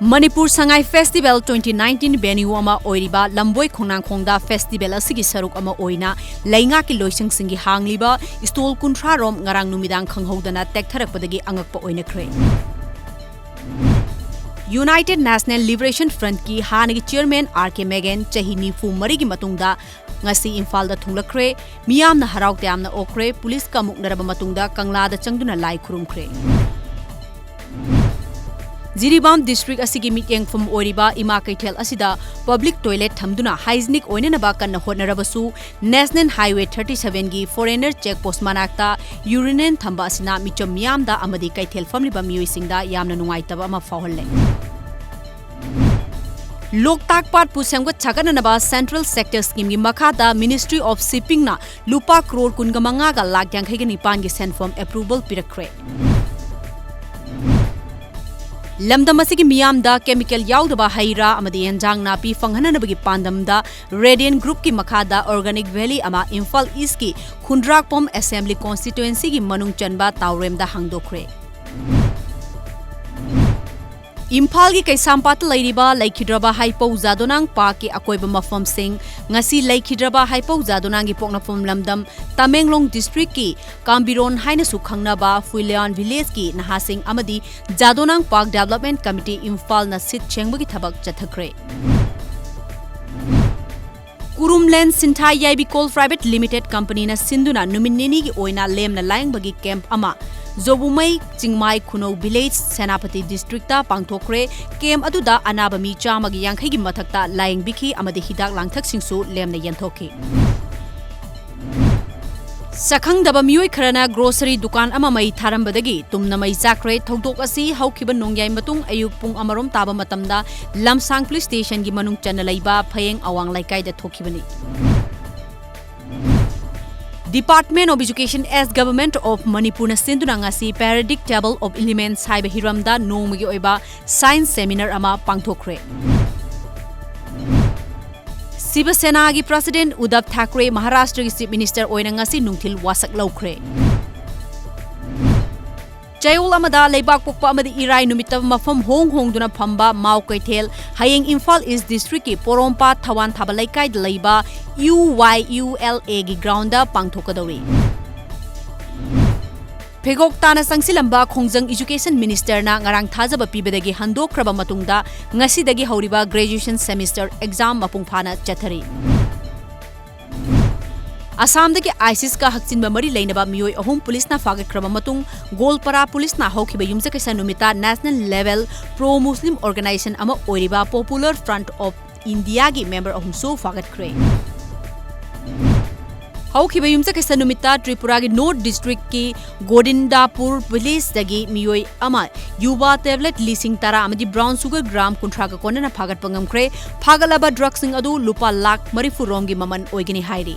Manipur Sangai Festival 2019 venue ama oiriba Lamboi Khongnangkhongda festival asigi saruk ama oina lainga ki loising singi hangliba stol kunthra rom ngarang numidang khanghodana tektharakpadagi angakpa oina khre. United National Liberation Front ki hanagi chairman RK Megan chahi nifu marigi matungda ngasi Imphal da thunglakre miyamna haraute amna okre police ka muknaraba matungda Kangla da changduna lai khurumkhre. Jiribam district asigi mityeng from Oriba Ima Kaitel asida public toilet thamduna hygienic oinanaba kanna hotnarabasu National Highway 37 gi foreigner checkpost manakta urinane thamba asina michom miyamda amadi Kaitel famliba miyuisingda yamna nungaitaba ama fawhalle. Loktak Pat Pusemgat Chagananaba Central Sector Scheme gi makhada Ministry of Shipping na lupa crore kungamanga ga lakh yankhai ga nipan gi send form approval pirakre. Lamdam asigi miyamda chemical yaudaba haira amadi enjang napi fanghananabagi pandamda Radiant Group ki makhada Organic Valley ama Imphal East ki Khundrakpom Assembly Constituency gi manung chanba Tauremda hangdokre. Imphal gi Kaisampat lairiba Laikhidraba HAIPU JADONANG Park ki akoiba mafam sing ngasi Laikhidraba HAIPU JADONANG gi poknafom lamdam Tamenglong District ki Kambiron haina su khangnaba Fuilian Village ki nahasing amadi JADONANG Park Development Committee Imphal na sit chengbagi thabak chathakre. Kurumland Sinthai YABA Coal Private Limited Company na sinduna numinini gi oina lemna laingbagi camp ama Zobumai Chingmai Kuno Village Senapati District ta pangthokre camp aduda anaba mi chamagi yankhai gi mathakta laing bikhi amadi hidak langthak singsu lemna yanthoki. Sakhang daba miyoi kharana grocery dukan ama mai tharambadagi tumna mai zakre thodok asi haukiba nongyai matung ayuk pung amarom taba matamda Lamsang Police Station gi manung chana laiba phayeng awang laikai da thokibani. Department of Education as Government of Manipur na sinduna ngasi Periodic Table of Elements haiba hiramda nongmagi oiba science seminar ama pangthokre. SENA gi President UDDHAV THACKERAY Maharashtra gi Chief Minister oina ngasi nungthil wasak laukhre. Chayol amada leibak pokpa amadi irai numita mafam hongduna phamba Mau Kaitel hayeng Imphal East District ki Porompa Thawan Thabalaikai leiba UYULA gi ground da pangthokadawi. FEGOCTA na sangsilamba Khongjang Education Minister na ngarang thajaba pibadagi handokraba matungda ngasidagi hauriba graduation semester exam mapungphana chathari. Assamdagi ISIS ka hakchinba mari leinaba miyoi ahum police na fagatkraba matung GOALPARA police na haukiba yumja kaisa numita national level pro Muslim organization ama oiriba Popular Front of India gi member ahum so fagatkre. Haukiba yumja kaisa numita TRIPURA gi North District ki Godindapur village dagi miyoi ama yuba tablet leasing tara amadi brown sugar gram kunthra ka kona na fagat pangamkre phagalaba drugs sing adu lupa lakh marifu rom gi maman oigini hairi.